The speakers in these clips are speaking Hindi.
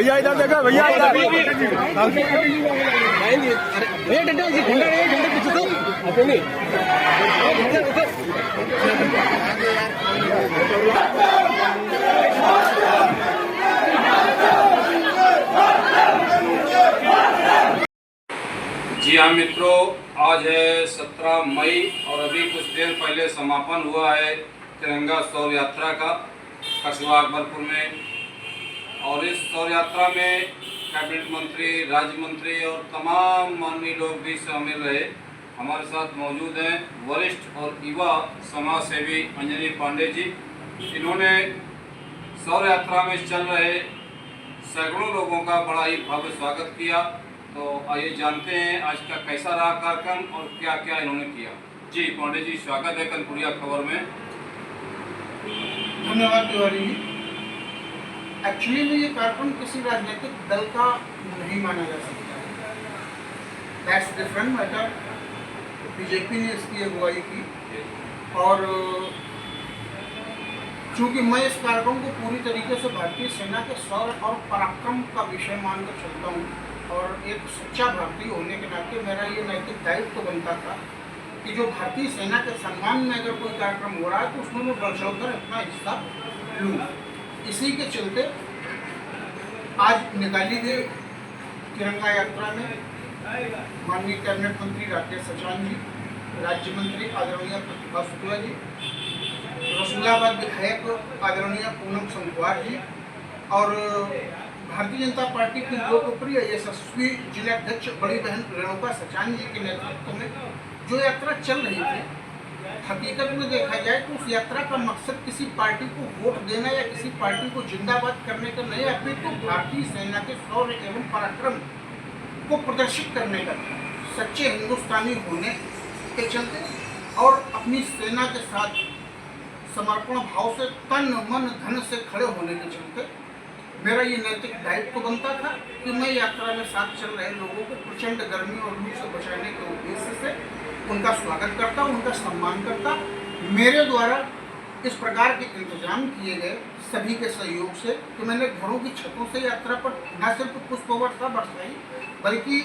भैया इधर देखो, भैया इधर। जी हाँ मित्रों, आज है 17 मई और अभी कुछ देर पहले समापन हुआ है तिरंगा शौर्य यात्रा का कस्बा अकबरपुर में। और इस शौर्य यात्रा में कैबिनेट मंत्री, राज्य मंत्री और तमाम माननीय लोग भी शामिल रहे। हमारे साथ मौजूद हैं वरिष्ठ और युवा समाज सेवी अंजनी पांडे जी। इन्होंने शौर्य यात्रा में चल रहे सैकड़ों लोगों का बड़ा ही भव्य स्वागत किया। तो आइए जानते हैं आज का कैसा रहा कार्यक्रम और क्या क्या इन्होंने किया। जी पांडे जी, स्वागत है कनपुरिया खबर में। धन्यवाद तिवारी जी। एक्चुअली में ये कार्यक्रम किसी राजनीतिक दल का नहीं माना जा सकता है। That's different matter. बीजेपी ने इसकी अगुवाई की और चूँकि मैं इस कार्यक्रम को पूरी तरीके से भारतीय सेना के शौर्य और पराक्रम का विषय मानकर चलता हूँ और एक सच्चा भारतीय होने के नाते मेरा ये नैतिक दायित्व बनता था कि जो भारतीय सेना के सम्मान में अगर कोई कार्यक्रम हो रहा है तो उसमें मैं बढ़ चढ़कर अपना हिस्सा लूँ। इसी के चलते आज निकाली गई तिरंगा यात्रा में माननीय कैबिनेट मंत्री राकेश सचान जी, राज्य मंत्री आदरणीय प्रतिभा शुक्ला जी, रसूलाबाद विधायक आदरणीय पूनम संगवार जी और भारतीय जनता पार्टी की लोकप्रिय यशस्वी जिलाध्यक्ष बड़ी बहन रेणुका सचान जी के नेतृत्व में जो यात्रा चल रही थी, हकीकत में देखा जाए तो उस यात्रा का मकसद किसी पार्टी को वोट देना या किसी पार्टी को जिंदाबाद करने का नहीं, अपितु तो भारतीय सेना के शौर्य एवं पराक्रम को प्रदर्शित करने का था। सच्चे हिंदुस्तानी होने के चलते और अपनी सेना के साथ समर्पण भाव से तन मन धन से खड़े होने के चलते मेरा ये नैतिक दायित्व बनता था कि मैं यात्रा में साथ चल रहे लोगों को प्रचंड गर्मी और लू से बचाने के उद्देश्य से उनका स्वागत करता, उनका सम्मान करता। मेरे द्वारा इस प्रकार के इंतजाम किए गए सभी के सहयोग से कि मैंने घरों की छतों से यात्रा पर न सिर्फ पुष्प वर्षा बरसाई बल्कि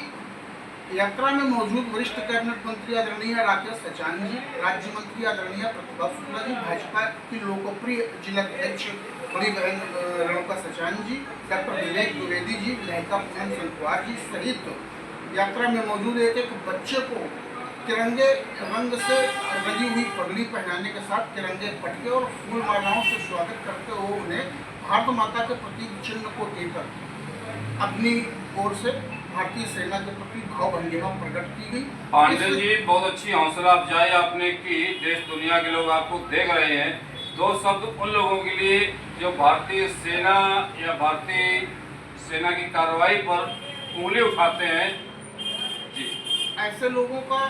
यात्रा में मौजूद वरिष्ठ कैबिनेट मंत्री आदरणीय राकेश सचान जी, राज्य मंत्री आदरणीय प्रतिभा शुक्ला जी, भाजपा की लोकप्रिय जिलाध्यक्ष बड़ी बहन रेणुका सचान जी, डॉक्टर विवेक द्विवेदी जी, विधायिका पूनम संगवार जी सहित यात्रा में मौजूद एक बच्चे को तिरंगे रंग से रंगी हुई पगड़ी पहनाने के साथ तिरंगे पटके और फूल मालाओं से स्वागत करते हुए उन्हें भारत माता के प्रतीक चिन्ह को देकर अपनी ओर से भारतीय सेना के प्रति भाव भंगिमा प्रकट की गई। पांडे जी, बहुत अच्छी हौसला अफजाई आपने की। देश दुनिया के लोग आपको देख रहे हैं। दो शब्द उन लोगों के लिए जो भारतीय सेना या भारतीय सेना की कार्रवाई पर उंगली उठाते हैं। जी, ऐसे लोगों का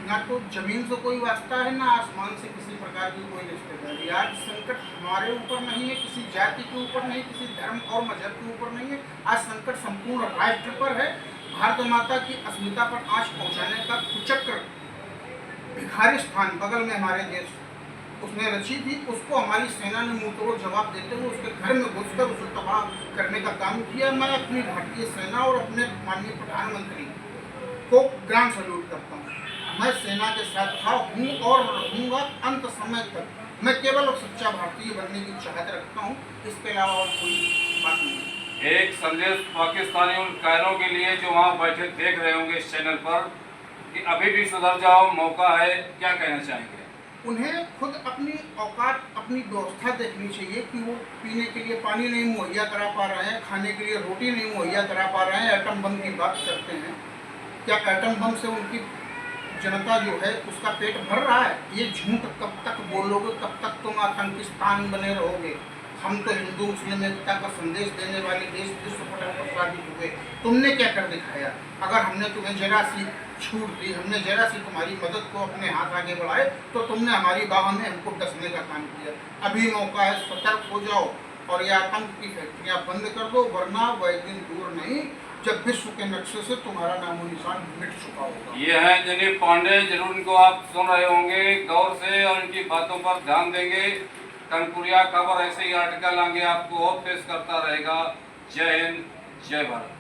ना तो जमीन से कोई वास्ता है ना आसमान से किसी प्रकार की कोई रिश्तेदारी। आज संकट हमारे ऊपर नहीं है, किसी जाति के ऊपर नहीं, किसी धर्म और मजहब के ऊपर नहीं है। आज संकट संपूर्ण राष्ट्र पर है। भारत माता की अस्मिता पर आंच पहुंचाने का कुचक्र भिखारी स्थान बगल में हमारे देश उसने रची थी, उसको हमारी सेना ने मुंह तोड़ जवाब देते हुए उसके घर में घुसकर उसे तबाह करने का काम किया। मैं अपनी भारतीय सेना और अपने माननीय प्रधानमंत्री को ग्रांड सैल्यूट करता हूँ। मैं सेना के साथ था, हूँ और रहूँगा अंत समय तक। मैं केवल सच्चा भारतीय बनने की चाहत रखता हूँ, इसके अलावा और कोई बात नहीं। एक संदेश पाकिस्तानी उन कायरों के लिए जो वहाँ बैठे देख रहे होंगे इस चैनल पर कि अभी भी सुधर जाओ, मौका है, क्या कहना चाहेंगे? उन्हें खुद अपनी औकात, अपनी व्यवस्था देखनी चाहिए कि वो पीने के लिए पानी नहीं मुहैया करा पा रहे हैं, खाने के लिए रोटी नहीं मुहैया करा पा रहे हैं, एटम बम की बात करते हैं। क्या एटम बम से उनकी जनता जो है उसका पेट भर रहा है? ये झूठ कब तक बोलोगे, कब तक तुम आतंकिस्तान बने रहोगे? हम तो हिंदू मुस्लिम एकता का संदेश देने वाले देश विश्व पटल पर साबित हुए। तुमने क्या कर दिखाया? अगर हमने तुम्हें जरा सी छूट दी, हमने जरा सी तुम्हारी मदद को अपने हाथ आगे बढ़ाए तो तुमने हमारी बाह में हमको डसने का काम किया। अभी मौका है, सतर्क हो जाओ और ये आतंक की फैक्ट्रियाँ बंद कर दो, वरना वह दिन दूर नहीं जब विश्व के नक्शे से तुम्हारा नामो निशान मिट चुका होगा। ये है अंजनी पांडे, जरूर इनको आप सुन रहे होंगे गौर से और इनकी बातों पर ध्यान देंगे। कनपुरिया खबर ऐसे ही आर्टिकल आगे आपको और पेश करता रहेगा। जय हिंद, जय भारत।